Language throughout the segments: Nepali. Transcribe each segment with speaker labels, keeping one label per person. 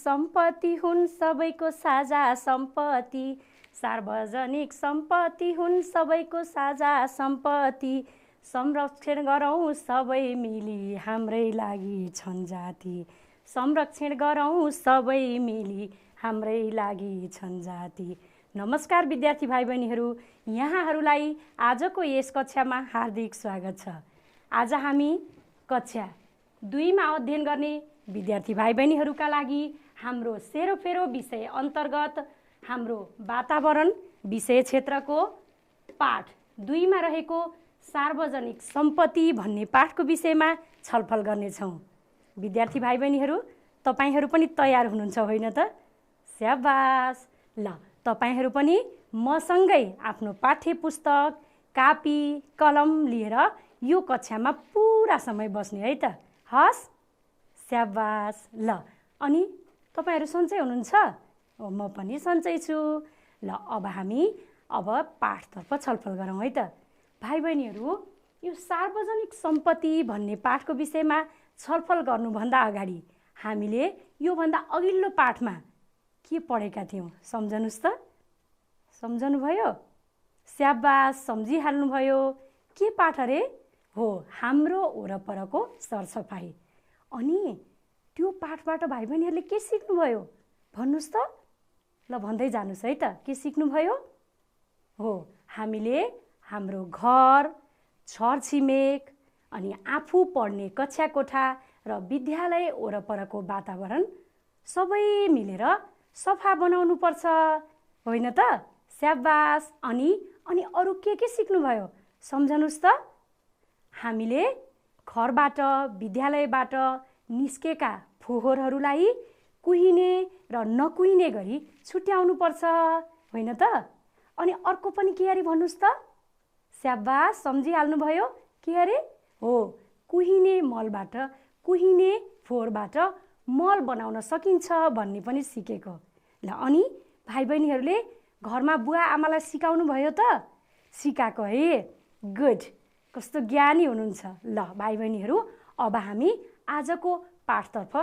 Speaker 1: सम्पत्ति हुन् सबैको साझा सम्पत्ति, सार्वजनिक सम्पत्ति हुन् सबैको साझा सम्पत्ति, संरक्षण गरौँ सबै मिली हाम्रै लागि छन् जाति, संरक्षण गरौँ सबै मिली हाम्रै लागि छन् जाति। नमस्कार विद्यार्थी भाइ बहिनीहरू, यहाँहरूलाई आजको यस कक्षामा हार्दिक स्वागत छ। आज हामी कक्षा 2 मा अध्ययन गर्ने विद्यार्थी भाइ बहिनीहरूका लागि हाम्रो सेरोफेरो विषय अन्तर्गत हाम्रो वातावरण विषय क्षेत्रको पाठ 2 मा रहेको सार्वजनिक सम्पत्ति भन्ने पाठको विषयमा छलफल गर्नेछौँ। विद्यार्थी भाइ बहिनीहरू, तपाईहरू पनि तयार हुनुहुन्छ होइन त? स्याबास। ल, तपाईहरू पनि मसँगै आफ्नो पाठ्य पुस्तक, कापी, कलम लिएर यो कक्षामा पुरा समय बस्ने है त? हस्, स्याबास। ल, अनि तपाईहरू सन्चै हुनुहुन्छ? म पनि सन्चै छु। ल, अब हामी पाठतर्फ छलफल गरौँ है त? भाइ बहिनीहरू, यो सार्वजनिक सम्पत्ति भन्ने पाठको विषयमा छलफल गर्नुभन्दा अगाडि हामीले योभन्दा अघिल्लो पाठमा के पढेका थियौँ सम्झनुस् त? सम्झनुभयो? स्याबास, सम्झिहाल्नुभयो। के पाठ अरे? हो, हाम्रो वरपरको सरसफाइ। अनि त्यो पाठबाट भाइ बहिनीहरूले के सिक्नुभयो भन्नुहोस् त? ल, भन्दै जानुहोस् है त, के सिक्नुभयो? हो, हामीले हाम्रो घर, छरछिमेक अनि आफू पढ्ने कक्षा कोठा र विद्यालय वरपरको वातावरण सबै मिलेर सफा बनाउनु पर्छ होइन त? स्याबास। अनि अरू के सिक्नुभयो सम्झनुस् त? हामीले घरबाट, विद्यालयबाट निस्केका फोहोरहरूलाई कुहिने र नकुहिने गरी छुट्याउनु पर्छ होइन त? अनि अर्को पनि के अरे भन्नुहोस् त? स्याबास, सम्झिहाल्नुभयो। के अरे? हो, कुहिने मलबाट, कुहिने फोहोरबाट मल बनाउन सकिन्छ भन्ने पनि सिकेको। ल, अनि भाइ बहिनीहरूले घरमा बुवा आमालाई सिकाउनु भयो त? सिकाएको है। गुड, कस्तो ज्ञानी हुनुहुन्छ। ल भाइ बहिनीहरू, अब हामी आजको पाठतर्फ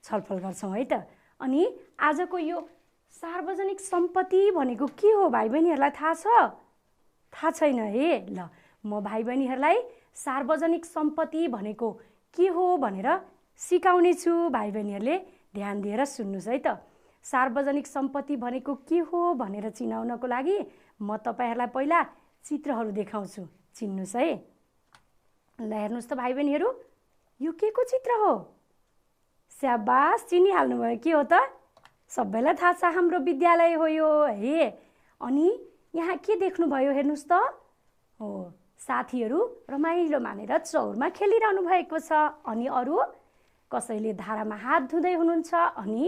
Speaker 1: छलफल गर्छौँ है त? अनि आजको यो सार्वजनिक सम्पत्ति भनेको के हो भाइ बहिनीहरूलाई थाहा छ? थाहा छैन है? ल, म भाइ बहिनीहरूलाई सार्वजनिक सम्पत्ति भनेको के हो भनेर सिकाउने छु। भाइ बहिनीहरूले ध्यान दिएर सुन्नुहोस् है त। सार्वजनिक सम्पत्ति भनेको के हो भनेर चिनाउनको लागि म तपाईहरूलाई पहिला चित्रहरू देखाउँछु, चिन्नुहोस् है। ल, हेर्नुहोस् त भाइ बहिनीहरू, यो के को चित्र हो? स्याबास, चिनिहाल्नुभयो। के हो त? सबैलाई थाहा छ, हाम्रो विद्यालय हो यो है। अनि यहाँ के देख्नुभयो हेर्नुहोस् त? हो, साथीहरू रमाइलो मानेर चौरमा खेलिरहनु भएको छ। अनि अरू कसैले धारामा हात धुँदै हुनुहुन्छ, अनि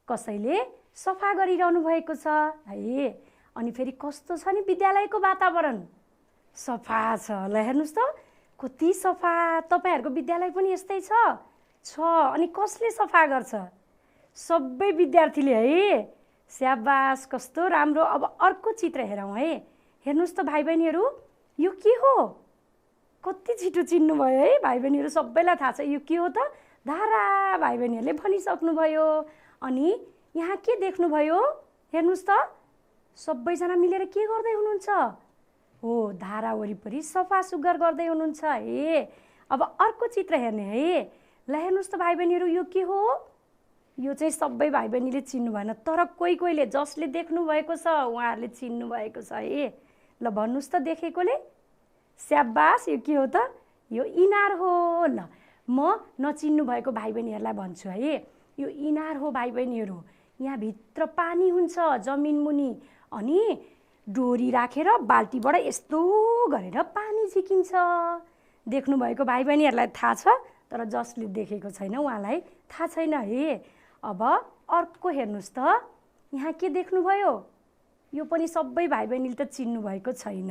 Speaker 1: कसैले सफा गरिरहनु भएको छ है। अनि फेरि कस्तो छ नि विद्यालयको वातावरण? सफा छ। ल, हेर्नुहोस् त, कति सफा। तपाईँहरूको विद्यालय पनि यस्तै छ? अनि कसले सफा गर्छ? सबै विद्यार्थीले है। स्याबास, कस्तो राम्रो। अब अर्को चित्र हेरौँ है। हेर्नुहोस् त भाइ बहिनीहरू, यो के हो? कति छिटो चिन्नुभयो है भाइ बहिनीहरू? सबैलाई थाहा छ यो के हो त? धारा। भाइ बहिनीहरूले भनिसक्नुभयो। अनि यहाँ के देख्नुभयो हेर्नुहोस् त? सबैजना मिलेर के गर्दै हुनुहुन्छ? हो, धारा वरिपरि सफा सुग्घर गर्दै हुनुहुन्छ है। अब अर्को चित्र हेर्ने है। ल, हेर्नुहोस् त भाइ बहिनीहरू, यो के हो? यो चाहिँ सबै भाइ बहिनीले चिन्नु भएन, तर कोहीले जसले देख्नु भएको छ उहाँहरूले चिन्नु भएको छ है। ल, भन्नुहोस् त देखेकोले? स्याबास, यो के हो त? यो इनार हो। ल, म नचिन्नु भएको भाइ बहिनीहरूलाई भन्छु है। यो इनार हो भाइ बहिनीहरू। यहाँ भित्र पानी हुन्छ जमिन मुनि, अनि डोरी राखेर बाल्टीबाट यस्तो गरेर पानी झिकिन्छ। देख्नुभएको भाइ बहिनीहरूलाई थाहा छ, तर जसले देखेको छैन उहाँलाई थाहा छैन है। अब अर्को हेर्नुहोस् त, यहाँ के देख्नुभयो? यो पनि सबै भाइ बहिनीले त चिन्नु भएको छैन,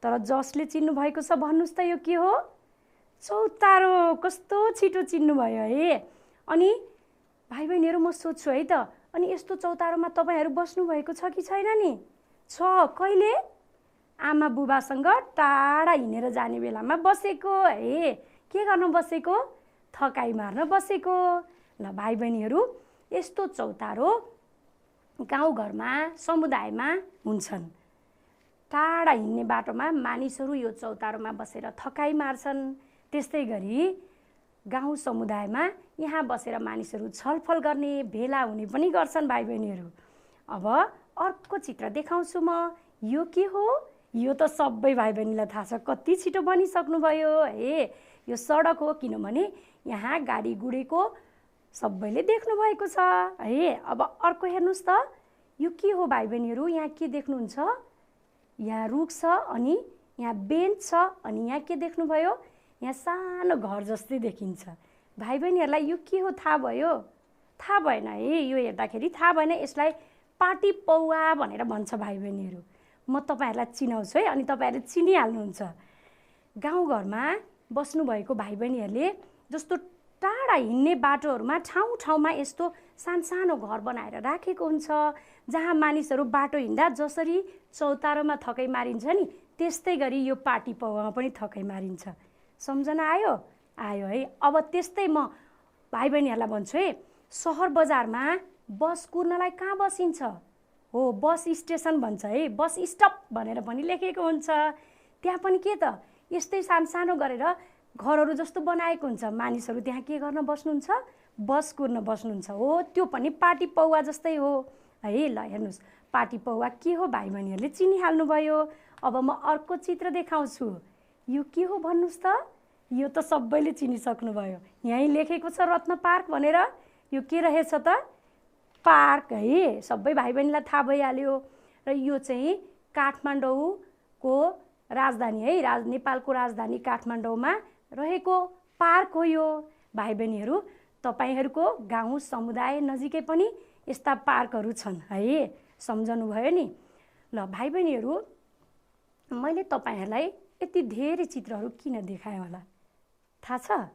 Speaker 1: तर जसले चिन्नु भएको छ भन्नुहोस् त, यो के हो? चौतारो। कस्तो छिटो चिन्नुभयो है। अनि भाइ बहिनीहरू, म सोध्छु है त, अनि यस्तो चौतारोमा तपाईँहरू बस्नुभएको छ कि छैन नि? छ। कहिले? आमा बुबासँग टाढा हिँडेर जाने बेलामा बसेको है। के गर्न बसेको? थकाइ मार्न बसेको। ल भाइ बहिनीहरू, यस्तो चौतारो गाउँघरमा समुदायमा हुन्छन्। टाढा हिँड्ने बाटोमा मानिसहरू यो चौतारोमा बसेर थकाइ मार्छन्। त्यस्तै गरी गाउँ समुदायमा यहाँ बसेर मानिसहरू छलफल गर्ने, भेला हुने पनि गर्छन् भाइ बहिनीहरू। अब अर्को चित्र देखाउँछु म। यो के हो? यो त सबै भाइ बहिनीलाई थाहा छ। कति छिटो बनिसक्नुभयो है। यो सडक हो, किनभने यहाँ गाडी गुडेको सबैले देख्नु भएको छ है। अब अर्को हेर्नुहोस् त, यो के हो भाइ बहिनीहरू? यहाँ के देख्नुहुन्छ? यहाँ रुख छ अनि यहाँ बेन्च छ अनि यहाँ के देख्नुभयो? यहाँ सानो घर जस्तै देखिन्छ। भाइ बहिनीहरूलाई यो के हो थाहा भयो? थाहा भएन है। यो हेर्दाखेरि थाहा भएन। यसलाई पाटी पौवा भनेर भन्छ भाइ बहिनीहरू। म तपाईँहरूलाई चिनाउँछु है, अनि तपाईँहरूले चिनिहाल्नुहुन्छ। गाउँघरमा बस्नुभएको भाइ बहिनीहरूले जस्तो टाढा हिँड्ने बाटोहरूमा ठाउँ ठाउँमा यस्तो सानो घर बनाएर राखेको हुन्छ, जहाँ मानिसहरू बाटो हिँड्दा जसरी चौतारोमा थकाइ मारिन्छ नि, त्यस्तै गरी यो पाटी पौवामा पनि थकाइ मारिन्छ। सम्झना आयो? आयो है। अब त्यस्तै म भाइ बहिनीहरूलाई भन्छु है, सहर बजारमा बस कुर्नलाई कहाँ बसिन्छ? हो, बस स्टेसन भन्छ है। बस स्टप भनेर पनि लेखेको हुन्छ। त्यहाँ पनि के त यस्तै सानो गरेर घरहरू जस्तो बनाएको हुन्छ। मानिसहरू त्यहाँ के गर्न बस्नुहुन्छ? बस कुर्न बस्नुहुन्छ। हो, त्यो पनि पाटी पौवा जस्तै हो है। ल हेर्नुहोस्, पाटी पौवा के हो भाइ बहिनीहरूले चिनिहाल्नुभयो। अब म अर्को चित्र देखाउँछु। यो के हो भन्नुहोस् त? यो त सबैले चिनिसक्नुभयो। यहीँ लेखेको छ रत्न पार्क भनेर। यो के रहेछ त? पार्क है। सबै भाइ बहिनीलाई थाहा भइहाल्यो। र यो चाहिँ काठमाडौँको राजधानी है, नेपालको राजधानी काठमाडौँमा रहेको पार्क हो यो। भाइ बहिनीहरू, तपाईँहरूको गाउँ समुदाय नजिकै पनि यस्ता पार्कहरू छन् है। सम्झनुभयो नि? ल भाइ बहिनीहरू, मैले तपाईँहरूलाई यति धेरै चित्रहरू किन देखाएँ होला थाहा छ?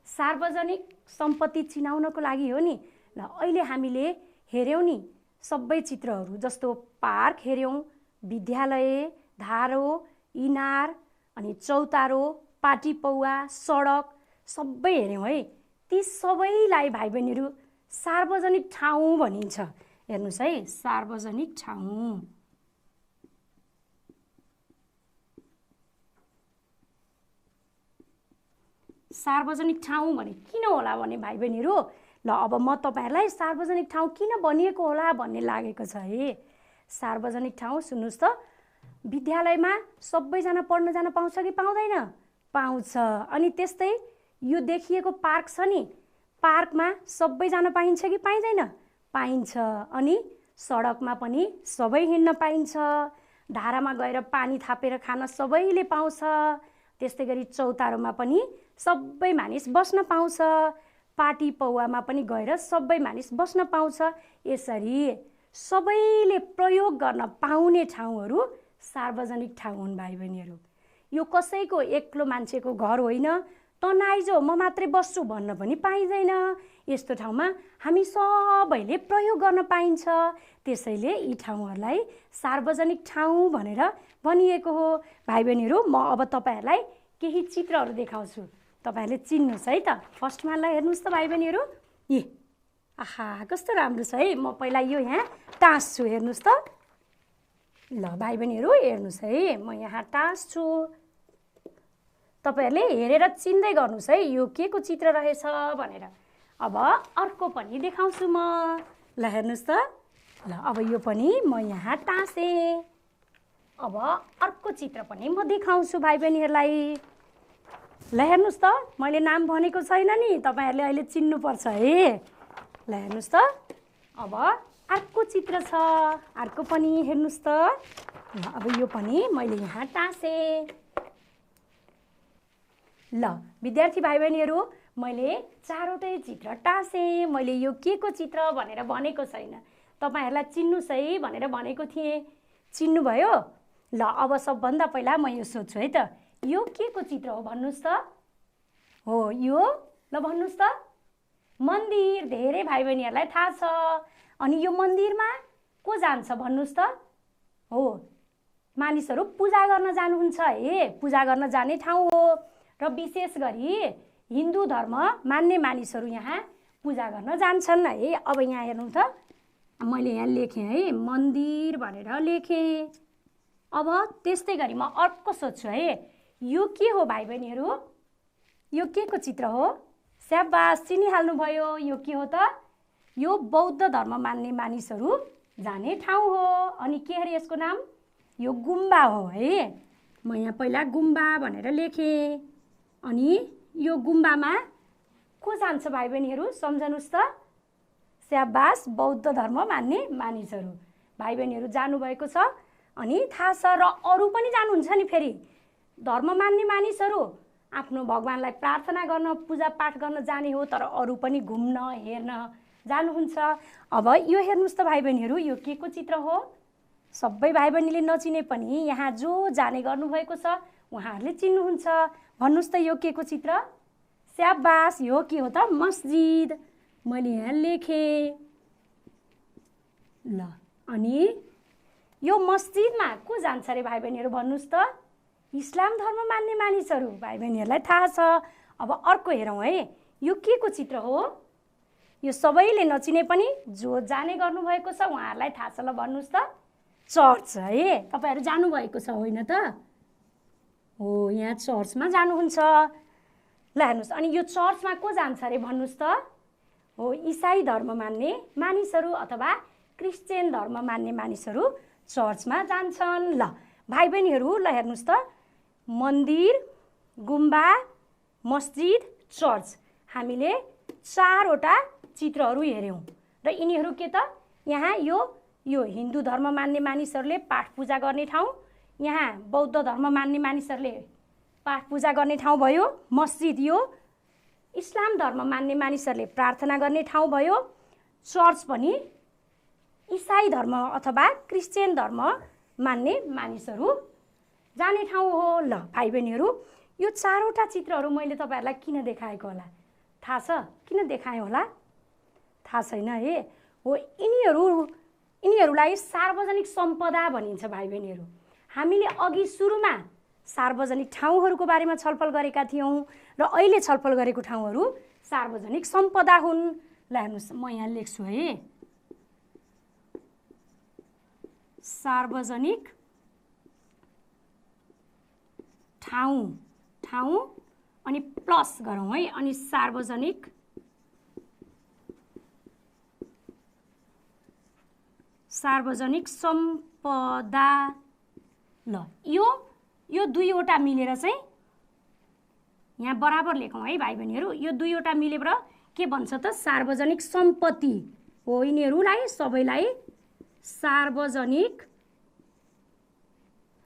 Speaker 1: सार्वजनिक सम्पत्ति चिनाउनको लागि हो नि। ल अहिले हामीले हेऱ्यौँ नि सबै चित्रहरू, जस्तो पार्क हेऱ्यौँ, विद्यालय, धारो, इनार अनि चौतारो, पाटी पौवा, सडक सबै हेऱ्यौँ है। ती सबैलाई भाइ बहिनीहरू सार्वजनिक ठाउँ भनिन्छ। हेर्नुहोस् है, सार्वजनिक ठाउँ। सार्वजनिक ठाउँ भने किन होला भने भाइ बहिनीहरू, ल अब म तपाईँहरूलाई सार्वजनिक ठाउँ किन बनिएको होला भन्ने लागेको छ है। सार्वजनिक ठाउँ सुन्नुहोस् त, विद्यालयमा सबैजना पढ्न जान पाउँछ कि पाउँदैन? पाउँछ। अनि त्यस्तै यो देखिएको पार्क छ नि, पार्कमा सबै जान पाइन्छ कि पाइँदैन? पाइन्छ। अनि सडकमा पनि सबै हिँड्न पाइन्छ। धारामा गएर पानी थापेर खान सबैले पाउँछ। त्यस्तै गरी चौतारोमा पनि सबै मानिस बस्न पाउँछ। पाटी पौवामा पनि गएर सबै मानिस बस्न पाउँछ। यसरी सबैले प्रयोग गर्न पाउने ठाउँहरू सार्वजनिक ठाउँ हुन् भाइ बहिनीहरू। यो कसैको एक्लो मान्छेको घर होइन, तँ आइज म मात्रै बस्छु भन्न पनि पाइँदैन। यस्तो ठाउँमा हामी सबैले प्रयोग गर्न पाइन्छ। त्यसैले यी ठाउँहरूलाई सार्वजनिक ठाउँ भनेर भनिएको हो। भाइ बहिनीहरू, म अब तपाईँहरूलाई केही चित्रहरू देखाउँछु, तपाईँहरूले चिन्नुहोस् है त। फर्स्टमा ल हेर्नुहोस् त भाइ बहिनीहरू, ए आहा कस्तो राम्रो छ है। म पहिला यो यहाँ टाँस्छु, हेर्नुहोस् त। ल भाइ बहिनीहरू हेर्नुहोस् है, म यहाँ टाँस्छु। तपाईँहरूले हेरेर चिन्दै गर्नुहोस् है यो के को चित्र रहेछ भनेर। अब अर्को पनि देखाउँछु म। ल हेर्नुहोस् त। ल अब यो पनि म यहाँ टाँसेँ। अब अर्को चित्र पनि म देखाउँछु भाइ बहिनीहरूलाई। ल हेर्नुहोस् त, मैले नाम भनेको छैन नि, तपाईँहरूले अहिले चिन्नुपर्छ है। ल हेर्नुहोस् त। अब अर्को चित्र छ, अर्को पनि हेर्नुहोस् त। ल अब यो पनि मैले यहाँ टाँसेँ। ल विद्यार्थी भाइ बहिनीहरू, मैले चारवटै चित्र टाँसेँ। मैले यो के को चित्र भनेर भनेको छैन, तपाईँहरूलाई चिन्नुहोस् है भनेर भनेको थिएँ। चिन्नुभयो? ल अब सबभन्दा पहिला म यो सोध्छु है त, यो के को चित्र हो भन्नुहोस् त? हो यो, ल भन्नुहोस् त। मन्दिर। धेरै भाइ बहिनीहरूलाई थाहा छ। अनि यो मन्दिरमा को जान्छ भन्नुहोस् त? हो, मानिसहरू पूजा गर्न जानुहुन्छ है। पूजा गर्न जाने ठाउँ हो। र विशेष गरी हिन्दू धर्म मान्ने मानिसहरू यहाँ पूजा गर्न जान्छन् है। अब यहाँ हेर्नु त, मैले यहाँ लेखेँ है मन्दिर भनेर लेखेँ। अब त्यस्तै गरी म अर्को सोध्छु है, यो के हो भाइ बहिनीहरू? यो के को चित्र हो? स्याबास, चिनिहाल्नुभयो। यो के हो त? यो बौद्ध धर्म मान्ने मानिसहरू जाने ठाउँ हो। अनि के अरे यसको नाम? यो गुम्बा हो है। म यहाँ पहिला गुम्बा भनेर लेखेँ। अनि यो गुम्बामा को जान्छ भाइ बहिनीहरू? सम्झनुहोस् त। स्याबास, बौद्ध धर्म मान्ने मानिसहरू। भाइ बहिनीहरू जानुभएको छ अनि थाहा छ। र अरू पनि जानुहुन्छ नि फेरि, धर्म मान्ने मानिसहरू आफ्नो भगवानलाई प्रार्थना गर्न, पूजापाठ गर्न जाने हो, तर अरू पनि घुम्न हेर्न जानुहुन्छ। अब यो हेर्नुहोस् त भाइ बहिनीहरू, यो के को चित्र हो? सबै भाइ बहिनीले नचिने पनि यहाँ जो जाने गर्नुभएको छ उहाँहरूले चिन्नुहुन्छ। भन्नुहोस् त यो के को चित्र? स्याबास, यो के हो त? मस्जिद। मैले यहाँ लेखेँ ल। अनि यो मस्जिदमा को जान्छ रे भाइ बहिनीहरू? भन्नुहोस् त। इस्लाम धर्म मान्ने मानिसहरू। भाइ बहिनीहरूलाई थाहा छ। अब अर्को हेरौँ है, यो के को चित्र हो? यो सबैले नचिने पनि जो जाने गर्नुभएको छ उहाँहरूलाई थाहा छ। ल भन्नुहोस् त। चर्च है। तपाईँहरू जानुभएको छ होइन त? हो, यहाँ चर्चमा जानुहुन्छ। ल हेर्नुहोस्, अनि यो चर्चमा को जान्छ अरे भन्नुहोस् त? हो, इसाई धर्म मान्ने मानिसहरू अथवा क्रिस्चियन धर्म मान्ने मानिसहरू चर्चमा जान्छन्। ल भाइ बहिनीहरू, ल हेर्नुहोस् त, मन्दिर, गुम्बा, मस्जिद, चर्च, हामीले 4वटा चित्रहरू हेऱ्यौँ। र यिनीहरू के त? यहाँ यो हिन्दू धर्म मान्ने मानिसहरूले पाठ पूजा गर्ने ठाउँ, यहाँ बौद्ध धर्म मान्ने मानिसहरूले पाठ पूजा गर्ने ठाउँ भयो। मस्जिद यो इस्लाम धर्म मान्ने मानिसहरूले प्रार्थना गर्ने ठाउँ भयो। चर्च पनि इसाई धर्म अथवा क्रिस्चियन धर्म मान्ने मानिसहरू जाने ठाउँ हो। ल भाइ बहिनीहरू, यो 4वटा चित्रहरू मैले तपाईँहरूलाई किन देखाएको होला? थाहा छ किन देखाएँ होला? थाहा छैन है। हो, यिनीहरूलाई सार्वजनिक सम्पदा भनिन्छ भाइ बहिनीहरू। हामीले अघि सुरुमा सार्वजनिक ठाउँहरूको बारेमा छलफल गरेका थियौँ र अहिले छलफल गरेको ठाउँहरू सार्वजनिक सम्पदा हुन्। ल हेर्नुहोस्, म यहाँ लेख्छु है, सार्वजनिक ठाउँ अनि प्लस गरौँ है। अनि सार्वजनिक सम्पदा। ल यो दुईवटा मिलेर चाहिँ यहाँ बराबर लेखौँ है भाइ बहिनीहरू। यो दुईवटा मिलेर के भन्छ त? सार्वजनिक सम्पत्ति हो। यिनीहरूलाई सबैलाई सार्वजनिक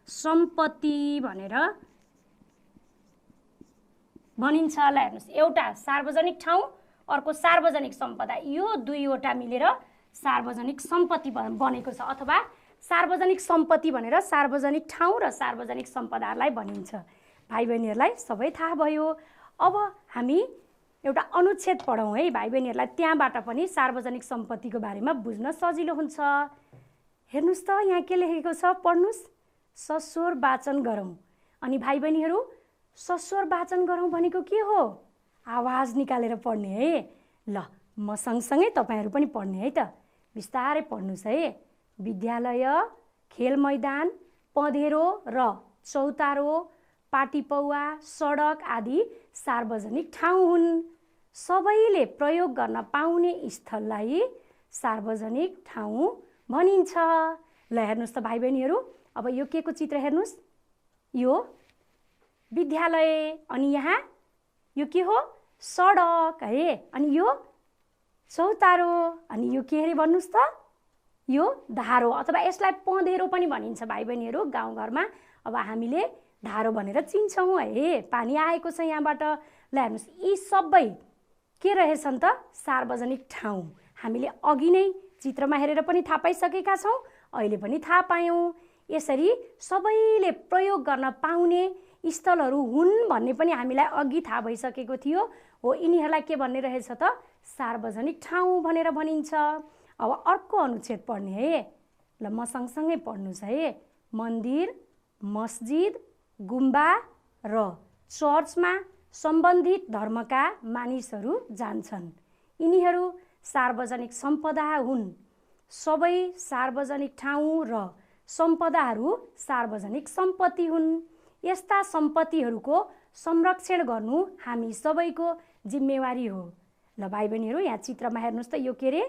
Speaker 1: सम्पत्ति भनेर भनिन्छ। ल हेर्नुहोस्, एउटा सार्वजनिक ठाउँ, अर्को सार्वजनिक सम्पदा, यो दुईवटा मिलेर सार्वजनिक सम्पत्ति बनेको छ। अथवा सार्वजनिक सम्पत्ति भनेर सार्वजनिक ठाउँ र सार्वजनिक सम्पदालाई भनिन्छ। भाइ बहिनीहरूलाई सबै थाहा भयो। अब हामी एउटा अनुच्छेद पढौँ है भाइ बहिनीहरूलाई, त्यहाँबाट पनि सार्वजनिक सम्पत्तिको बारेमा बुझ्न सजिलो हुन्छ। हेर्नुहोस् त, यहाँ के लेखेको छ? पढ्नुहोस्। सस्वर वाचन गरौँ। अनि भाइ बहिनीहरू, सस्वर वाचन गरौँ भनेको के हो? आवाज निकालेर पढ्ने है। ल म सँगसँगै तपाईँहरू पनि पढ्ने है त। बिस्तारै पढ्नुहोस् है। विद्यालय, खेल मैदान, पँधेरो र चौतारो, पाटीपौवा, सडक आदि सार्वजनिक ठाउँ हुन्। सबैले प्रयोग गर्न पाउने स्थललाई सार्वजनिक ठाउँ भनिन्छ। ल हेर्नुहोस् त भाइ बहिनीहरू, अब यो के को चित्र हेर्नुहोस्? यो विद्यालय। अनि यहाँ यो के हो? सडक है। अनि यो चौतारो। अनि यो के अरे भन्नुहोस् त? यो धारो अथवा यसलाई पँधेरो पनि भनिन्छ भाइ बहिनीहरू गाउँघरमा। अब हामीले धारो भनेर चिन्छौँ है। पानी आएको छ यहाँबाट। ल हेर्नुहोस्, यी सबै के रहेछन् त? सार्वजनिक ठाउँ। हामीले अघि नै चित्रमा हेरेर पनि थाहा पाइसकेका छौँ, अहिले पनि थाहा पायौँ। यसरी सबैले प्रयोग गर्न पाउने स्थलहरू हुन् भन्ने पनि हामीलाई अघि थाहा भइसकेको थियो। हो, यिनीहरूलाई के भन्ने रहेछ त? सार्वजनिक ठाउँ भनेर भनिन्छ। अब अर्को अनुच्छेद पढ्ने है। ल म सँगसँगै पढ्नुहोस् है। मन्दिर, मस्जिद, गुम्बा र चर्चमा सम्बन्धित धर्मका मानिसहरू जान्छन्। यिनीहरू सार्वजनिक सम्पदा हुन्। सबै सार्वजनिक ठाउँ र सम्पदाहरू सार्वजनिक सम्पत्ति हुन्। यस्ता सम्पत्तिहरूको संरक्षण गर्नु हामी सबैको जिम्मेवारी हो। ल भाइ बहिनीहरू, यहाँ चित्रमा हेर्नुहोस् त, यो के अरे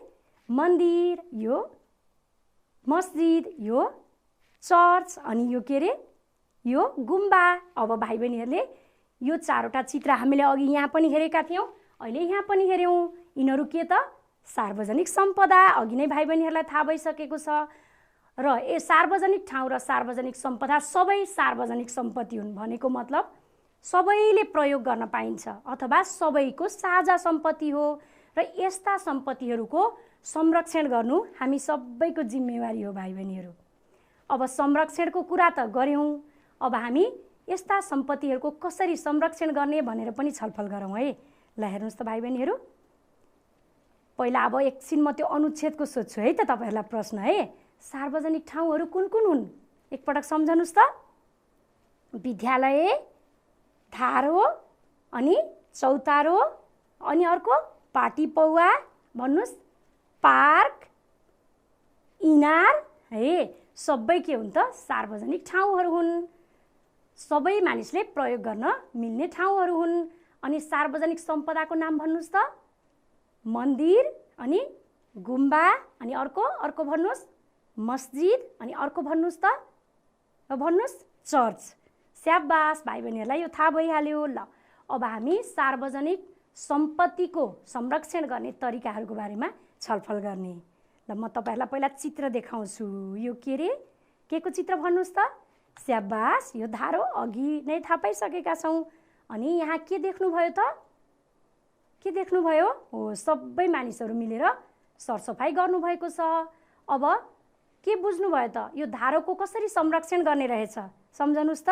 Speaker 1: मन्दिर, यो मस्जिद, यो चर्च, अनि यो के अरे यो गुम्बा। अब भाइ बहिनीहरूले यो चारवटा चित्र हामीले अघि यहाँ पनि हेरेका थियौँ, अहिले यहाँ पनि हेऱ्यौँ। यिनीहरू के त सार्वजनिक सम्पदा, अघि नै भाइ बहिनीहरूलाई थाहा भइसकेको छ। र सार्वजनिक ठाउँ र सार्वजनिक सम्पदा सबै सार्वजनिक सम्पत्ति हुन् भनेको मतलब सबैले प्रयोग गर्न पाइन्छ अथवा सबैको साझा सम्पत्ति हो। र यस्ता सम्पत्तिहरूको संरक्षण गर्नु हामी सबैको जिम्मेवारी हो भाइ बहिनीहरू। अब संरक्षणको कुरा त गऱ्यौँ, अब हामी यस्ता सम्पत्तिहरूको कसरी संरक्षण गर्ने भनेर पनि छलफल गरौँ है। ल हेर्नुहोस् त भाइ बहिनीहरू, पहिला अब एकछिन म त्यो अनुच्छेदको सोध्छु है त तपाईँहरूलाई प्रश्न है। सार्वजनिक ठाउँहरू कुन कुन हुन् एकपटक सम्झनुस् त। विद्यालय, धारो, अनि चौतारो, अनि अर्को पाटी पौवा, भन्नुहोस् पार्क, इनार है, सबै के हुन् त सार्वजनिक ठाउँहरू हुन्। सबै मानिसले प्रयोग गर्न मिल्ने ठाउँहरू हुन्। अनि सार्वजनिक सम्पदाको नाम भन्नुहोस् त। मन्दिर, अनि गुम्बा, अनि अर्को भन्नुहोस् मस्जिद, अनि अर्को भन्नुहोस् त, भन्नुहोस् चर्च। स्याबास भाइ बहिनीहरूलाई यो थाहा भइहाल्यो। ल अब हामी सार्वजनिक सम्पत्तिको संरक्षण गर्ने तरिकाहरूको बारेमा छलफल गर्ने। ल म तपाईँहरूलाई पहिला चित्र देखाउँछु। यो के अरे के को चित्र भन्नुहोस् त। स्याबास, यो धारो अघि नै थाहा पाइसकेका छौँ। अनि यहाँ के देख्नुभयो त, के देख्नुभयो हो, सबै मानिसहरू मिलेर सरसफाइ गर्नुभएको छ। अब के बुझ्नुभयो त, यो धारोको कसरी संरक्षण गर्ने रहेछ सम्झनुस् त।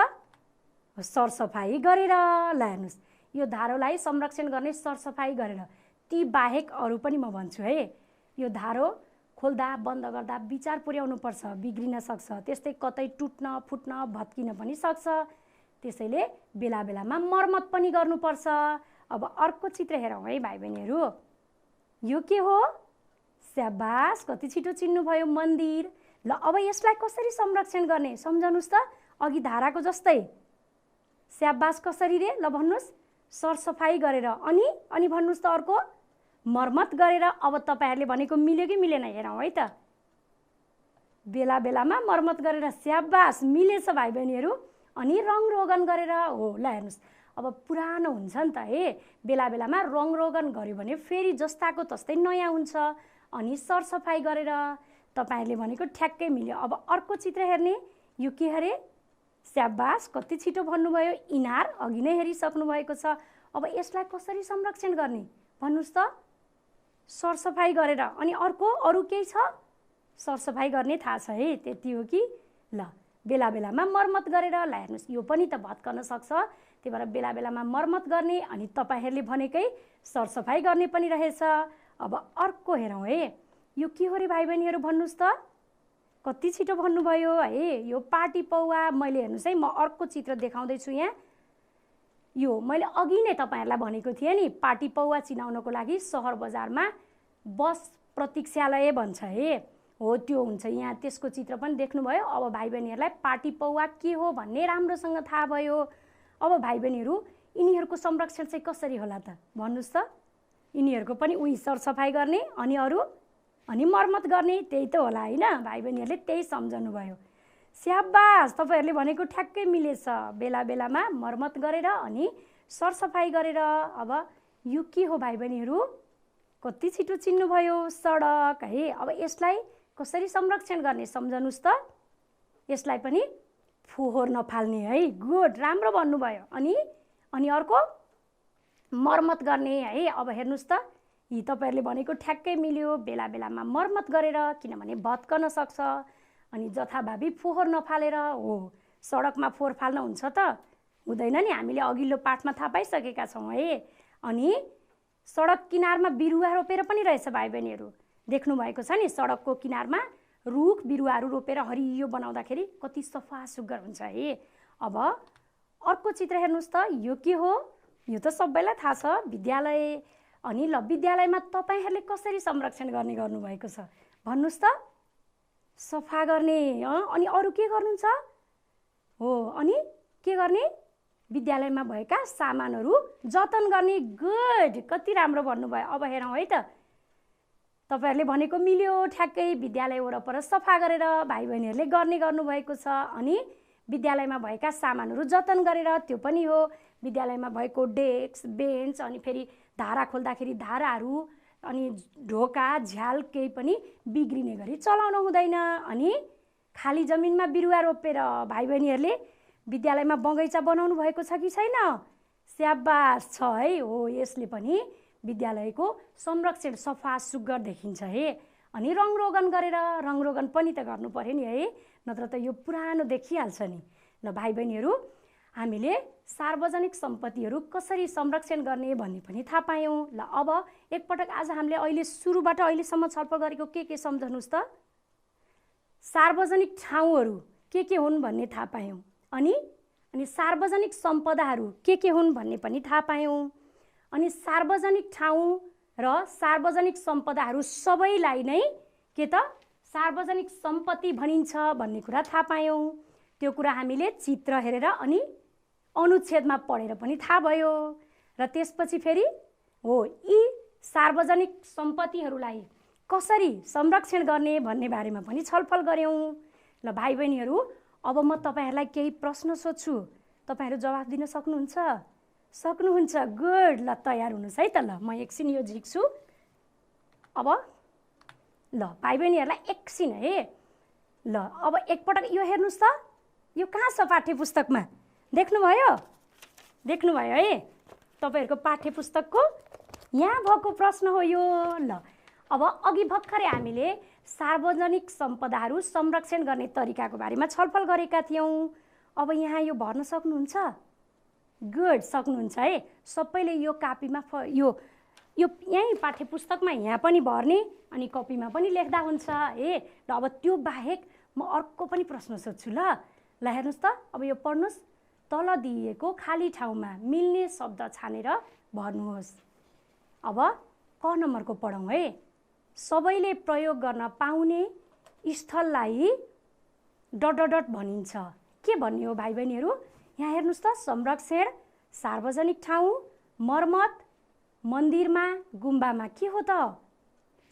Speaker 1: सरसफाइ गरेर। ल हेर्नुहोस्, यो धारोलाई संरक्षण गर्ने सरसफाइ गरेर। ती बाहेक अरू पनि म भन्छु है। यो धारो खोल्दा बन्द गर्दा विचार पुर्याउनुपर्छ, बिग्रिन सक्छ, त्यस्तै कतै टुट्न फुट्न भत्किन पनि सक्छ। त्यसैले बेला बेलामा मर्मत पनि गर्नुपर्छ। अब अर्को चित्र हेरौँ है भाइ बहिनीहरू। यो के हो, स्याबास, कति छिटो चिन्नुभयो, मन्दिर। ल अब यसलाई कसरी संरक्षण गर्ने सम्झनुस् त, अघि धाराको जस्तै। स्याबास, कसरी रे, ल भन्नुहोस् सरसफाइ गरेर। अनि भन्नुहोस् त अर्को मर्मत गरेर। अब तपाईँहरूले भनेको मिल्यो कि मिलेन हेरौँ है त। बेला बेलामा मर्मत गरेर, स्याबास मिलेछ भाइ बहिनीहरू। अनि रङरोगन गरेर हो। ल हेर्नुहोस्, अब पुरानो हुन्छ नि त है, बेला बेलामा रङरोगन गर्यो भने फेरि जस्ताको तस्तै नयाँ हुन्छ। अनि सरसफाइ गरेर। तपाईँहरूले भनेको ठ्याक्कै मिल्यो। अब अर्को चित्र हेर्ने, यो के अरे, स्याबास, कति छिटो भन्नुभयो, इनार, अघि नै हेरिसक्नु भएको छ। अब यसलाई कसरी संरक्षण गर्ने भन्नुहोस् त, सरसफाइ गरेर। अनि अरू केही छ, सरसफाइ गर्ने थाहा छ है, त्यति हो कि। ल बेला बेलामा मर्मत गरेर। ल हेर्नुहोस्, यो पनि त भत्कन सक्छ, त्यही भएर बेला बेलामा मर्मत गर्ने। अनि तपाईँहरूले भनेकै सरसफाइ गर्ने पनि रहेछ। अब अर्को हेरौँ है। यो के हो रे भाइ बहिनीहरू भन्नुहोस् त, कति छिटो भन्नुभयो है, यो पाटी पौवा। मैले हेर्नुहोस् है, म अर्को चित्र देखाउँदैछु यहाँ। यो मैले अघि नै तपाईँहरूलाई भनेको थिएँ नि, पाटी पौवा चिनाउनको लागि सहर बजारमा बस प्रतीक्षालय भन्छ है, हो त्यो हुन्छ यहाँ। त्यसको चित्र पनि देख्नुभयो। अब भाइ बहिनीहरूलाई पाटी पौवा के हो भन्ने राम्रोसँग थाहा भयो। अब भाइ बहिनीहरू, यिनीहरूको संरक्षण चाहिँ कसरी होला त भन्नुहोस् त। यिनीहरूको पनि उही सरसफाइ गर्ने, अनि मर्मत गर्ने, त्यही त होला होइन। भाइ बहिनीहरूले त्यही सम्झनुभयो। स्याबास, तपाईँहरूले भनेको ठ्याक्कै मिलेछ। बेला बेलामा मर्मत गरेर अनि सरसफाइ गरेर। अब यो के हो भाइ बहिनीहरू, कति छिटो चिन्नुभयो, सडक है। अब यसलाई कसरी संरक्षण गर्ने सम्झनुस् त। यसलाई पनि फोहोर नफाल्ने है, गुड, राम्रो भन्नुभयो। अनि अर्को मर्मत गर्ने है। अब हेर्नुहोस् त, यी तपाईँहरूले भनेको ठ्याक्कै मिल्यो। बेला बेलामा मर्मत गरेर, किनभने भत्कन सक्छ। अनि जथाभावी फोहोर नफालेर हो। सडकमा फोहोर फाल्न हुन्छ त हुँदैन नि, हामीले अघिल्लो पाठमा थाहा पाइसकेका छौँ है। अनि सडक किनारमा बिरुवा रोपेर पनि रहेछ भाइ बहिनीहरू, देख्नुभएको छ नि। सडकको किनारमा रुख बिरुवाहरू रोपेर हरियो बनाउँदाखेरि कति सफा सुग्घर हुन्छ है। अब अर्को चित्र हेर्नुहोस् त, यो के हो, यो त सबैलाई थाहा छ, विद्यालय। अनि ल विद्यालयमा तपाईहरुले कसरी संरक्षण गर्ने गर्नुभएको छ भन्नुस् त? सफा गर्ने अनि अरु के गर्नुहुन्छ? हो अनि के गर्ने? विद्यालयमा भएका सामानहरु जतन गर्ने। गुड, कति राम्रो भन्नुभयो। अब हेरौं है त, तपाईहरुले भनेको मिल्यो ठ्याक्कै। विद्यालय वरपर सफा गरेर भाइ बहिनीहरुले गर्नुभएको छ। अनि विद्यालयमा भएका सामानहरु जतन गरेर, त्यो पनि हो। विद्यालयमा भएको डेस्क, बेन्च, अनि फेरि धारा खोल्दाखेरि धाराहरु, अनि ढोका, झ्याल केही पनि बिग्रिने गरी चलाउनु हुँदैन। अनि खाली जमिनमा बिरुवा रोपेर भाइ बहिनीहरुले विद्यालयमा बगैँचा बनाउनु भएको छ कि छैन? स्याबास छ है। हो, यसले पनि विद्यालयको संरक्षण सफा सुग्घर देखिन्छ है। अनि रङरोगन गरेर, रङरोगन पनि त गर्नु पर्यो नि है, नत्र त यो पुरानो देखिहाल्छ नि। ल भाइ बहिनीहरु, हामीले सार्वजनिक सम्पत्तिहरु कसरी संरक्षण गर्ने भन्ने पनि थाहा पायौं। ल अब एकपटक आज हामीले अहिले सुरुबाट अहिलेसम्म छलफल गरेको के सम्झनुस् त? सार्वजनिक ठाउँहरु के हुन् भन्ने थाहा पायौं। अनि सार्वजनिक सम्पदाहरु के हुन् भन्ने पनि थाहा पायौं। अनि सार्वजनिक ठाउँ र सार्वजनिक सम्पदाहरु सबैलाई नै के त सार्वजनिक सम्पत्ति भनिन्छ भन्ने कुरा थाहा पायौं। त्यो कुरा हामीले चित्र हेरेर अनि अनुच्छेदमा पढेर पनि थाहा भयो। र त्यसपछि फेरि हो यी सार्वजनिक सम्पत्तिहरुलाई कसरी संरक्षण गर्ने भन्ने बारेमा पनि छलफल गर्यौं। ल भाइ बहिनीहरु, अब म तपाईहरुलाई केही प्रश्न सोध्छु, तपाईहरु जवाफ दिन सक्नुहुन्छ? सक्नुहुन्छ। गुड, ल तयार हुनुस् है त। ल म एकछिन यो झिक्छु। अब ल भाइ बहिनीहरुलाई एकछिन है। ल अब एकपटक यो हेर्नुस् त, यो कहाँ छ पाठ्यपुस्तकमा? देख्नुभयो है? तपाईहरुको पाठ्यपुस्तकको यहाँ भएको प्रश्न हो यो। ल अब अघि भर्खरै हामीले सार्वजनिक सम्पदाहरु संरक्षण गर्ने तरिकाको बारेमा छलफल गरेका थियौं। अब यहाँ यो भर्न सक्नुहुन्छ? गुड, सक्नुहुन्छ है। सबैले यो कापीमा यो यही पाठ्यपुस्तकमा यहाँ पनि भर्ने अनि कपीमा पनि लेख्दा हुन्छ है। ल अब त्यो बाहेक म अर्को पनि प्रश्न सोध्छु। ल हेर्नुस् त, अब यो पढ्नुस्। तल दिएको खाली ठाउँमा मिल्ने शब्द छानेर भर्नुहोस्। अब क नम्बरको पढौं है। सबैले प्रयोग गर्न पाउने स्थललाई ... भनिन्छ। के भन्ने हो भाइ बहिनीहरु? यहाँ हेर्नुस् त, संरक्षण, सार्वजनिक ठाउँ, मर्मत, मन्दिरमा, गुम्बामा के हो त?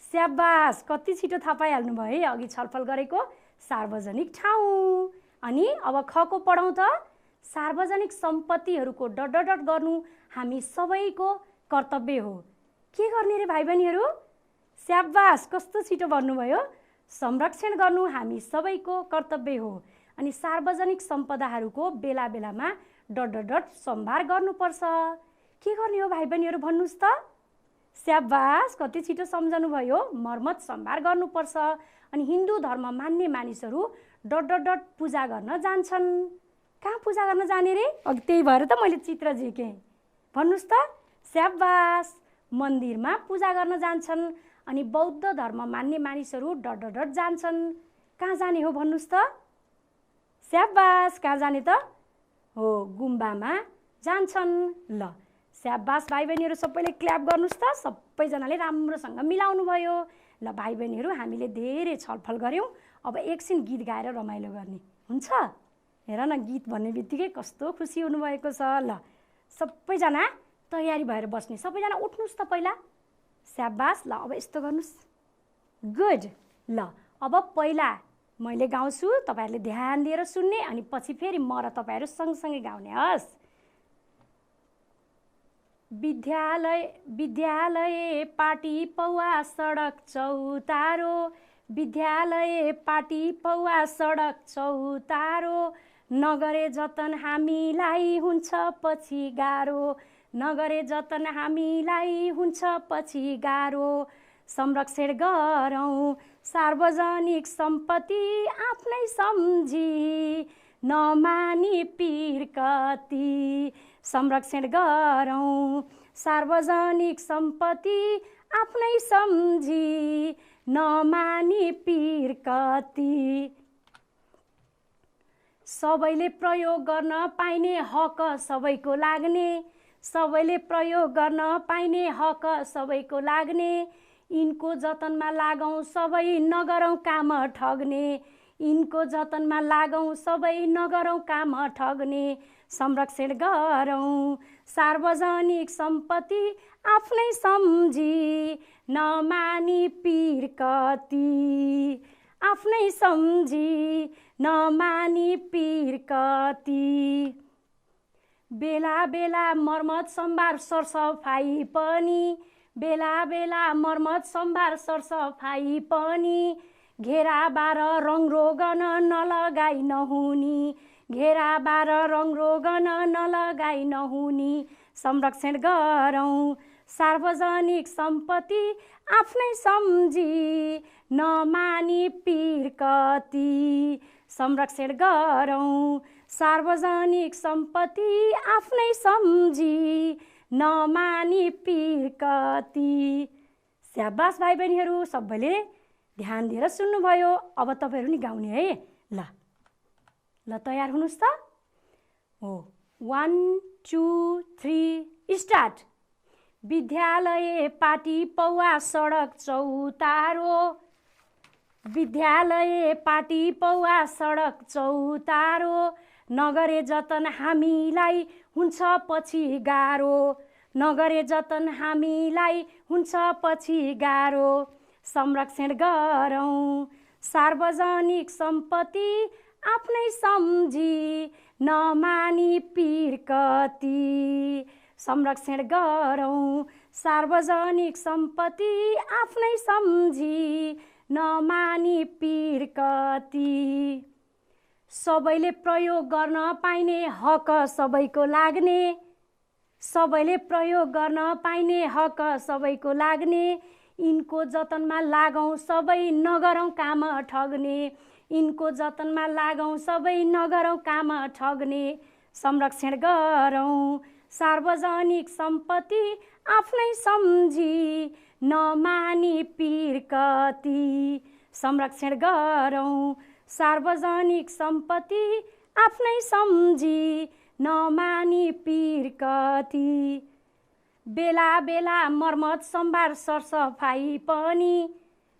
Speaker 1: स्याबास, कति छिटो थाहा पाइहाल्नु भयो है अघि छलफल गरेको सार्वजनिक ठाउँ। अनि अब ख को पढौं त। सार्वजनिक सम्पत्तिहरुको ... गर्नु हामी सबैको कर्तव्य हो। के गर्ने रे भाइ बहिनीहरु? स्याबास, कस्तो छिटो भन्नुभयो। संरक्षण गर्नु हामी सबैको कर्तव्य हो। अनि सार्वजनिक सम्पदाहरुको बेला बेलामा ... सम्भार गर्नुपर्छ। के गर्ने हो भाइ बहिनीहरु भन्नुस् त? स्याबास, कति छिटो सम्झनु भयो। मर्मत सम्भार गर्नुपर्छ। अनि हिन्दू धर्म मान्ने मानिसहरु ... पूजा गर्न जान्छन्। कहाँ पूजा गर्न जाने रे? अघि त्यही भएर त मैले चित्र झिके। भन्नुस् त? स्याबास, मन्दिरमा पूजा गर्न जान्छन्। अनि बौद्ध धर्म मान्ने मानिसहरु ... जान्छन्। कहाँ जाने हो भन्नुस् त? स्याबास, कहाँ जाने त? हो, गुम्बामा जान्छन्। ल स्याबास भाइ बहिनीहरु, सबैले क्ल्याप गर्नुस् त। सबैजनाले राम्रोसँग मिलाउनु भयो। ल भाइ बहिनीहरु, हामीले धेरै छलफल गर्यौं। अब एकछिन गीत गाएर रमाइलो गर्ने हुन्छ? हेर न, गीत भन्ने बित्तिकै कस्तो खुसी हुनुभएको छ। ल सबैजना तयारी भएर बस्ने। सबैजना उठ्नुस् त पहिला। स्याबास, ल अब यस्तो गर्नुस्। गुड। ल अब पहिला मैले गाउँछु, तपाईहरुले ध्यान दिएर सुन्ने, अनि पछि फेरि म र तपाईहरु सँगसँगै गाउने। हस्। विद्यालय पाटी पौवा सडक चौतारो, विद्यालय पाटी पौवा सडक चौतारो, नगरे जतन हामीलाई हुन्छ पछि गाह्रो, नगरे जतन हामीलाई हुन्छ पछि गाह्रो। संरक्षण गरौँ सार्वजनिक सम्पत्ति आफ्नै सम्झी, नमानी पीर कति। संरक्षण गरौँ सार्वजनिक सम्पत्ति आफ्नै सम्झी, नमानी पीर कति। सबैले प्रयोग गर्न पाइने हक सबैको लाग्ने, सबैले प्रयोग गर्न पाइने हक सबैको लाग्ने, यिनको जतनमा लागौँ सबै नगरौँ काम ठग्ने, यिनको जतनमा लागौँ सबै नगरौँ काम ठग्ने, संरक्षण गरौँ सार्वजनिक सम्पत्ति आफ्नै सम्झी नमानी पीर कति, आफ्नै सम्झी नमानी पीर कति। बेला बेला मर्मत सम्भार सरसफाइ पनि, बेला बेला मर्मत सम्भार सरसफाइ पनि, घेरा बार रङरोगन नलगाइ नहुनी, घेरा बार रङरोगन नलगाइ नहुनी, संरक्षण गरौँ सार्वजनिक सम्पत्ति आफ्नै सम्झी नमानी पीर कति, संरक्षण गरौँ सार्वजनिक सम्पत्ति आफ्नै सम्झी नमानी पीर कति। स्याबास भाइ बहिनीहरू, सबैले ध्यान दिएर सुन्नुभयो। अब तपाईँहरू नि गाउने है। ल ल तयार हुनुहोस् त। हो 1 2 3 स्टार्ट। विद्यालय पाटी पौवा सडक चौतारो, विद्यालय पाटी पौवा सडक चौतारो, नगरे जतन हामीलाई हुन्छ पछि गाह्रो, नगरे जतन हामीलाई हुन्छ पछि गाह्रो, संरक्षण गरौँ सार्वजनिक सम्पत्ति आफ्नै सम्झी नमानी पीर कति, संरक्षण गरौँ सार्वजनिक सम्पत्ति आफ्नै सम्झी नमानी पीर कति। सबैले प्रयोग गर्न पाइने हक सबैको लाग्ने, सबैले प्रयोग गर्न पाइने हक सबैको लाग्ने, यिनको जतनमा लागौँ सबै नगरौँ काम ठग्ने, यिनको जतनमा लागौँ सबै नगरौँ काम ठग्ने, संरक्षण गरौँ सार्वजनिक सम्पत्ति आफ्नै सम्झी नमानी पीर कति, संरक्षण गरौँ सार्वजनिक सम्पत्ति आफ्नै सम्झी नमानी पीर कति। बेला बेला मर्मत सम्भार सरसफाइ पनि,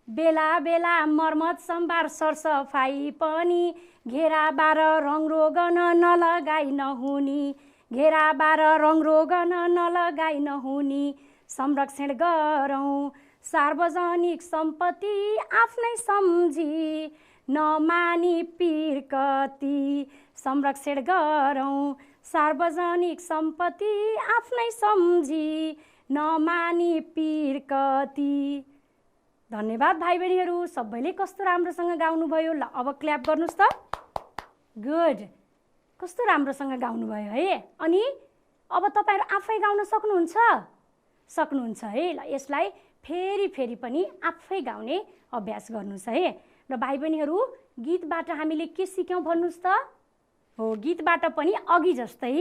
Speaker 1: बेला बेला मर्मत सम्भार सरसफाइ पनि, घेरा बार रङरोगन नलगाइ नहुनी, घेरा बार रङरोगन नलगाइ नहुनी, संरक्षण गरौँ सार्वजनिक सम्पत्ति आफ्नै सम्झी नमानी पीर कति, संरक्षण गरौँ सार्वजनिक सम्पत्ति आफ्नै सम्झी नमानी पीर कति। धन्यवाद भाइ बहिनीहरू, सबैले कस्तो राम्रोसँग गाउनुभयो। ल अब क्ल्याप गर्नुहोस् त। गुड, कस्तो राम्रोसँग गाउनुभयो है। अनि अब तपाईँहरू आफै गाउन सक्नुहुन्छ सक्नुहुन्छ है। ल यसलाई फेरि फेरि पनि आफै गाउने अभ्यास गर्नुहोस् है। र भाइ बहिनीहरू, गीतबाट हामीले के सिक्यौँ भन्नुहोस् त। हो, गीतबाट पनि अघि जस्तै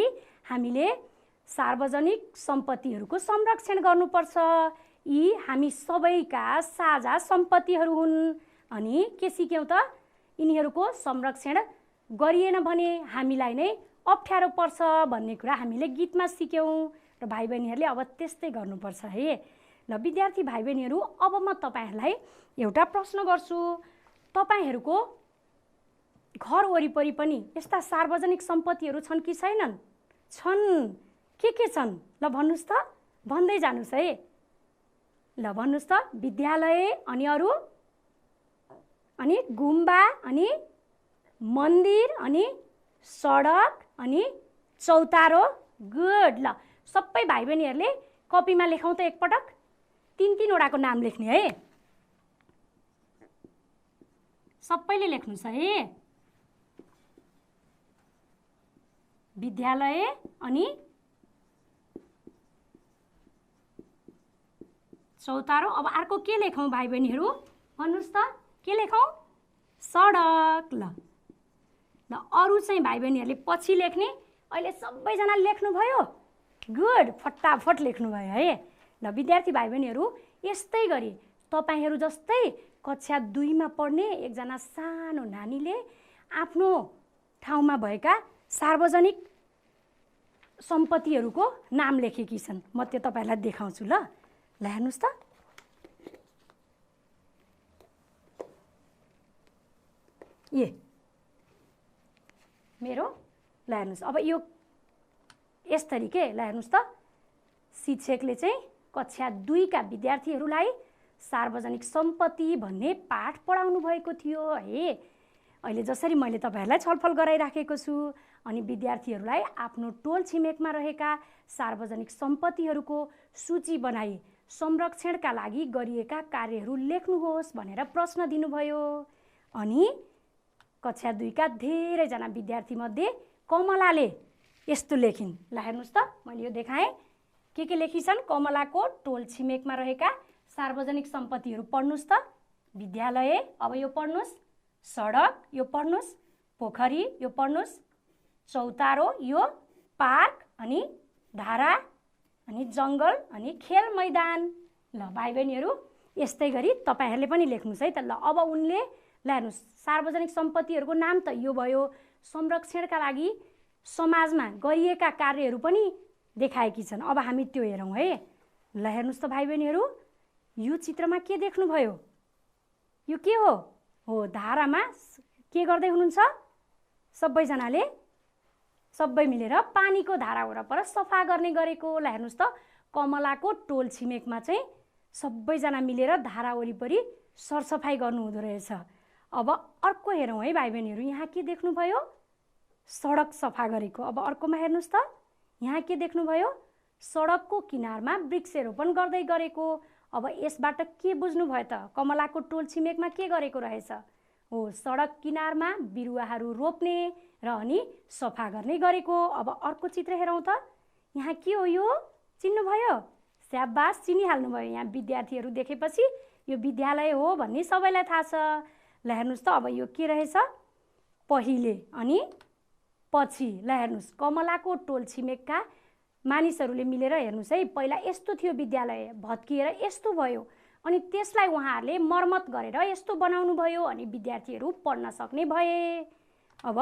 Speaker 1: हामीले सार्वजनिक सम्पत्तिहरूको संरक्षण गर्नुपर्छ। यी हामी सबैका साझा सम्पत्तिहरू हुन्। अनि के सिक्यौँ त, यिनीहरूको संरक्षण गरिएन भने हामीलाई नै अप्ठ्यारो पर्छ भन्ने कुरा हामीले गीतमा सिक्यौँ। र भाइ बहिनीहरूले अब त्यस्तै गर्नुपर्छ है। ल विद्यार्थी भाइ बहिनीहरू, अब म तपाईँहरूलाई एउटा प्रश्न गर्छु। तपाईँहरूको घर वरिपरि पनि यस्ता सार्वजनिक सम्पत्तिहरू छन् कि छैनन्? छन्। के छन् ल भन्नुहोस् त, भन्दै जानुहोस् है। ल भन्नुहोस् त। विद्यालय, अनि अरू, अनि गुम्बा, अनि मन्दिर, अनि सडक, अनि चौतारो। गुड। ल सबै भाइ बहिनीहरूले कपीमा लेखौँ त एकपटक। 3-3वटाको नाम लेख्ने है। सबैले लेख्नुहोस् है। विद्यालय, अनि चौतारो। अब अर्को के लेखौँ भाइ बहिनीहरू भन्नुहोस् त, के लेखौँ? सडक। ल ल अरू चाहिँ भाइ बहिनीहरूले पछि लेख्ने। अहिले सबैजना लेख्नुभयो। गुड, फटाफट लेख्नुभयो है। ल विद्यार्थी भाइ बहिनीहरू, यस्तै गरी तपाईँहरू जस्तै कक्षा 2मा पढ्ने एकजना सानो नानीले आफ्नो ठाउँमा भएका सार्वजनिक सम्पत्तिहरूको नाम लेखेकी छन्। म त्यो तपाईहरुलाई देखाउँछु ल। ल हेर्नुस् त। मेरो ल हेर्नुस्। अब यो यसरी के ल हेर्नुस् त। शिक्षकले चाहिँ कक्षा 2 का विद्यार्थीहरूलाई सार्वजनिक सम्पत्ति भन्ने पाठ पढाउनु भएको थियो है। अहिले जसरी मैले तपाईहरुलाई छलफल गराइराखेको छु, अनि विद्यार्थीहरूलाई आफ्नो टोल छिमेकमा रहेका सार्वजनिक सम्पत्तिहरूको सूची बनाई संरक्षणका लागि गरिएका कार्यहरू लेख्नुहोस् भनेर प्रश्न दिनुभयो। अनि कक्षा 2 का धेरैजना विद्यार्थी मध्ये कमलाले यस्तो लेखिन्। ल हेर्नुस् त, मैले यो देखाएँ। के लेखिछन्? कमलाको टोल छिमेकमा रहेका सार्वजनिक सम्पत्तिहरू पढ्नुस् त। विद्यालय, अब यो पढ्नुस्। सडक, यो पढ्नुस्। पोखरी, यो पढ्नुस्। चौतारो, यो पार्क, अनि धारा, अनि जङ्गल, अनि खेल मैदान। ल भाइ बहिनीहरू, यस्तै गरी तपाईहरुले पनि लेख्नुस् है त। ल अब उनले ल हेर्नुस्, सार्वजनिक सम्पत्तिहरूको नाम त यो भयो। संरक्षणका लागि समाजमा गरिएका कार्यहरू पनि देखाएकी छन्। अब हामी त्यो हेरौँ है। ल हेर्नुस् त भाइ बहिनीहरू, यो चित्रमा के देख्नुभयो? यो के हो? हो, धारामा के गर्दै हुनुहुन्छ? सबैजनाले सबै मिलेर पानीको धारा वरपर सफा गर्ने गरेको। ल हेर्नुस् त, कमलाको टोल छिमेकमा चाहिँ सबैजना मिलेर धारा वरिपरि सरसफाइ गर्नुहुँदो रहेछ। अब अर्को हेरौँ है भाइ बहिनीहरू। यहाँ के देख्नुभयो? सडक सफा गरेको। अब अर्कोमा हेर्नुस् त, यहाँ के देख्नुभयो? सडकको किनारमा वृक्षारोपण गर्दै गरेको। अब यसबाट के बुझ्नुभयो त? कमलाको टोल छिमेकमा के गरेको रहेछ? हो, सडक किनारमा बिरुवाहरू रोप्ने र अनि सफा गर्ने गरेको। अब अर्को चित्र हेरौँ त। यहाँ के हो? यो चिन्नुभयो? स्याबास, चिनिहाल्नुभयो। यहाँ विद्यार्थीहरू देखेपछि यो विद्यालय हो भन्ने सबैलाई थाहा छ। ल हेर्नुस् त, अब यो के रहेछ? पहिले अनि पछि। ल हेर्नुस्, कमलाको टोल छिमेकका मानिसहरूले मिलेर हेर्नुस् है, पहिला यस्तो थियो विद्यालय, भत्किएर यस्तो भयो, अनि त्यसलाई उहाँहरूले मर्मत गरेर यस्तो बनाउनु भयो, अनि विद्यार्थीहरू पढ्न सक्ने भए। अब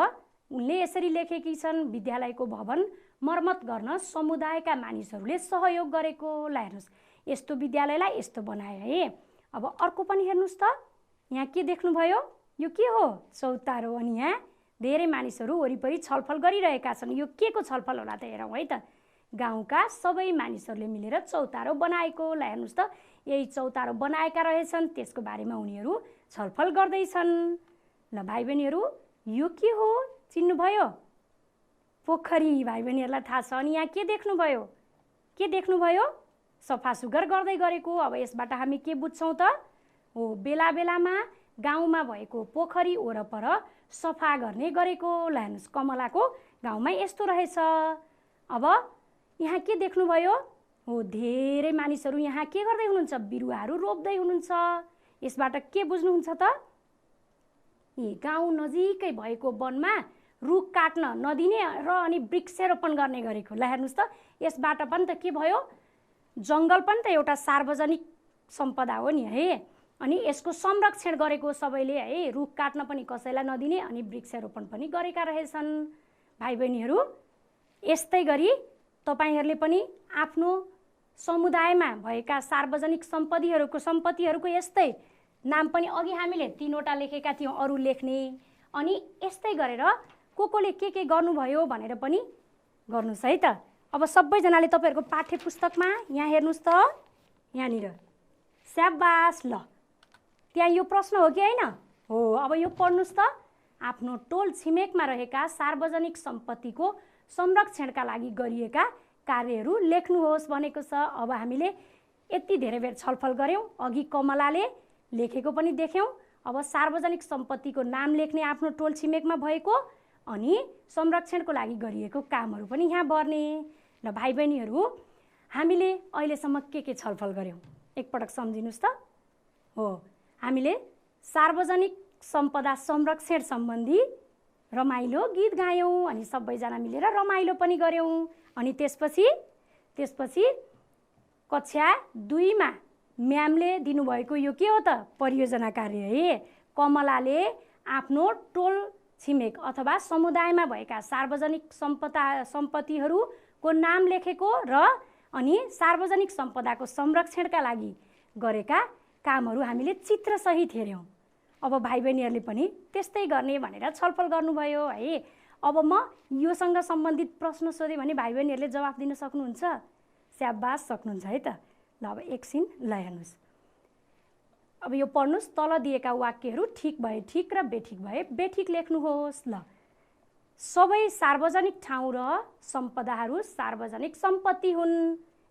Speaker 1: उनले यसरी लेखेकी छन्, विद्यालयको भवन मर्मत गर्न समुदायका मानिसहरूले सहयोग गरेको। ल हेर्नुस्, यस्तो विद्यालयलाई यस्तो बनाए है। अब अर्को पनि हेर्नुस् त, यहाँ के देख्नुभयो? यो के हो? चौतारो। अनि यहाँ धेरै मानिसहरू वरिपरि छलफल गरिरहेका छन्। यो के को छलफल होला त? हेरौँ है त। गाउँका सबै मानिसहरूले मिलेर चौतारो बनाएको। ल हेर्नुस् त, यही चौतारो बनाएका रहेछन्, त्यसको बारेमा उनीहरू छलफल गर्दैछन्। ल भाइ बहिनीहरू, यो के हो? चिन्नुभयो? पोखरी। भाइ बहिनीहरूलाई थाहा छ। अनि यहाँ के देख्नुभयो? के देख्नुभयो? सफा सुग्घर गर्दै गरेको। अब यसबाट हामी के बुझ्छौँ त? हो, बेला बेलामा गाउँमा भएको पोखरी वरपर सफा गर्ने गरेको। ल हेर्नुस्, कमलाको गाउँमा यस्तो रहेछ। अब यहाँ के देख्नुभयो? हो, धेरै मानिसहरू यहाँ के गर्दै हुनुहुन्छ? बिरुवाहरू रोप्दै हुनुहुन्छ। यसबाट के बुझ्नुहुन्छ त? गाउँ नजिकै भएको वनमा रुख काट्न नदिने र अनि वृक्षारोपण गर्ने गरेको। ल हेर्नुस् त, यसबाट पनि त के भयो? जङ्गल पनि त एउटा सार्वजनिक सम्पदा हो नि है। अनि यसको संरक्षण गरेको सबैले है। रुख काट्न पनि कसैलाई नदिने, अनि वृक्षारोपण पनि गरेका रहेछन्। भाइ बहिनीहरू, यस्तै गरी तपाईहरुले पनि आफ्नो समुदायमा भएका सार्वजनिक सम्पत्तिहरूको यस्तै नाम पनि अघि हामीले 3वटा लेखेका थियौँ, अरू लेख्ने। अनि यस्तै गरेर कोले के गर्नुभयो भनेर पनि गर्नुस् है त। अब सबैजनाले तपाईहरुको पाठ्य पुस्तकमा यहाँ हेर्नुस् त, यहाँनिर स्याबास। ल त्यहाँ यो प्रश्न हो कि हैन? हो, अब यो पढ्नुस् त। आफ्नो टोल छिमेकमा रहेका सार्वजनिक सम्पत्तिको संरक्षणका लागि गरिएका कार्यहरू लेख्नुहोस् भनेको छ। अब हामीले यति धेरै बेर छलफल गर्यौं, अघि कमलाले लेखेको पनि देख्यौं। अब सार्वजनिक सम्पत्तिको नाम लेख्ने आफ्नो टोल छिमेकमा भएको, अनि संरक्षणको लागि गरिएको कामहरू पनि यहाँ बर्ने। ल भाइ बहिनीहरू, हामीले अहिलेसम्म के छलफल गर्यौं एकपटक सम्झिनुस् त। हो, हामीले सार्वजनिक सम्पदा संरक्षण सम्बन्धी रमाइलो गीत गायौं, अनि सबैजना मिलेर रमाइलो पनि गर्यौं। अनि त्यसपछि कक्षा 2 मा म्यामले दिनुभएको यो के हो त? परियोजना कार्य है। कमलाले आफ्नो टोल छिमेक अथवा समुदायमा भएका सार्वजनिक सम्पत्तिहरू को नाम लेखेको र अनि सार्वजनिक सम्पदाको संरक्षणका लागि गरेका कामहरू हामीले चित्रसहित हेऱ्यौँ। अब भाइ बहिनीहरूले पनि त्यस्तै गर्ने भनेर छलफल गर्नुभयो है। अब म योसँग सम्बन्धित प्रश्न सोधेँ भने भाइ बहिनीहरूले जवाफ दिन सक्नुहुन्छ? स्याबास, सक्नुहुन्छ है त। ल अब एकछिन ल हेर्नुहोस्, अब यो पढ्नुहोस्। तल दिएका वाक्यहरू ठिक भए ठिक र बेठिक भए बेठिक लेख्नुहोस्। ल, सबै सार्वजनिक ठाउँ र सम्पदाहरू सार्वजनिक सम्पत्ति हुन्।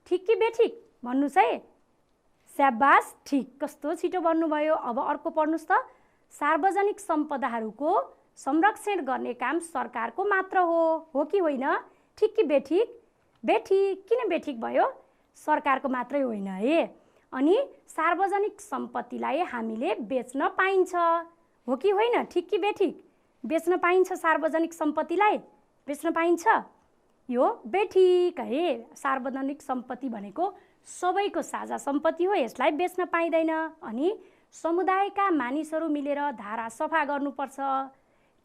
Speaker 1: ठिक कि बेठिक भन्नुहोस् है। स्याबास, ठिक। कस्तो छिटो भन्नुभयो। अब अर्को पढ्नुहोस् त। सार्वजनिक सम्पदाहरूको संरक्षण गर्ने काम सरकारको मात्र हो कि होइन? ठिक कि बेठिक? बेठिक। किन बेठिक भयो? सरकारको मात्रै होइन है। अनि सार्वजनिक सम्पत्तिलाई हामीले बेच्न पाइन्छ, हो कि होइन? ठिक कि बेठिक? बेच्न पाइन्छ सार्वजनिक सम्पत्तिलाई, बेच्न पाइन्छ। यो बेठिक है। सार्वजनिक सम्पत्ति भनेको सबैको साझा सम्पत्ति हो, यसलाई बेच्न पाइँदैन। अनि समुदायका मानिसहरू मिलेर धारा सफा गर्नुपर्छ।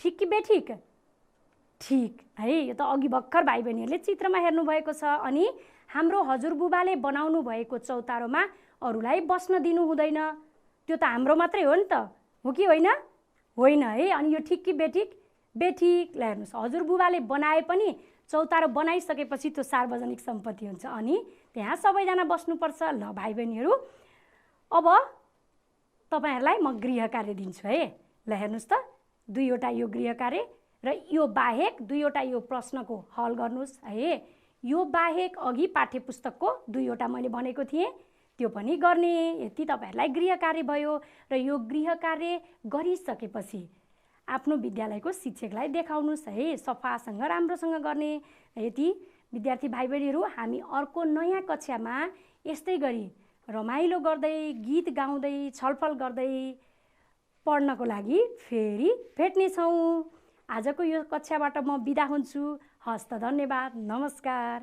Speaker 1: ठिक कि बेठिक? ठिक है। यो त अघि भर्खर भाइ बहिनीहरूले चित्रमा हेर्नुभएको छ। अनि हाम्रो हजुरबुबाले बनाउनु भएको चौतारोमा अरूलाई बस्न दिनु हुँदैन, त्यो त हाम्रो मात्रै हो नि त, हो कि होइन? होइन है। अनि यो ठिक कि बेठिक? बेठिक। ल हेर्नुहोस्, हजुरबुबाले बनाए पनि चौतारो बनाइसकेपछि त्यो सार्वजनिक सम्पत्ति हुन्छ अनि त्यहाँ सबैजना बस्नुपर्छ। ल भाइ बहिनीहरू, अब तपाईँहरूलाई म गृह कार्य दिन्छु है। ल हेर्नुहोस् त, दुईवटा यो गृह कार्य र यो बाहेक दुईवटा यो प्रश्नको हल गर्नुहोस् है। यो बाहेक अघि पाठ्यपुस्तकको दुईवटा मैले भनेको थिएँ, त्यो पनि गर्ने। यति तपाईँहरूलाई गृह कार्य भयो। र यो गृह कार्य गरिसकेपछि आफ्नो विद्यालयको शिक्षकलाई देखाउनुहोस् है, सफासँग राम्रोसँग गर्ने। यति विद्यार्थी भाइ बहिनीहरू, हामी अर्को नयाँ कक्षामा यस्तै गरी रमाइलो गर्दै, गीत गाउँदै, छलफल गर्दै पढ्नको लागि फेरि भेट्नेछौँ। आजको यो कक्षाबाट म बिदा हुन्छु। हस्त, धन्यवाद, नमस्कार।